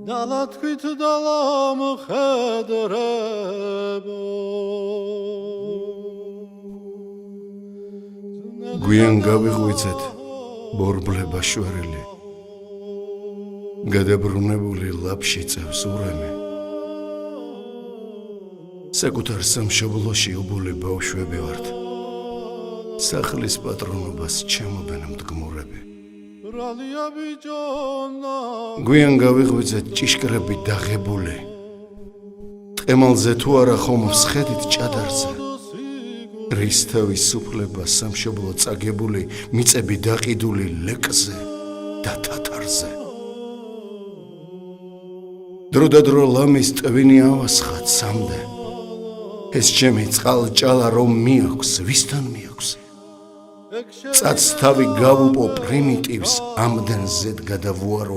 დალათქვით დალამხედრებო გვიან გავიღვიძეთ ბორბლება შვერილი გადაბრუნებული ლაფში წევს ურემი საკუთარ სამშობლოში უბული ბავშვები ვართ სახლის პატრონობას ჩემობენ მდგმურები გვიან გავიღვიძეთ ჭიშკრები დაღებული ტყემალზე თუ არა ხომ მსხედით ჭადარზე რისთავის სუფლება სამშობლო წაგებული მიწები დაყიდული ლეკზე და თათარზე დროდადრო ლამის ტვინი ავასხა ცამდე ეს ჩემი წყალჭალა რომ მიაქვს ვისთან მიაქვს წაც თავი გავუპო პრიმიტივს ამდენ ზედ გადავუარო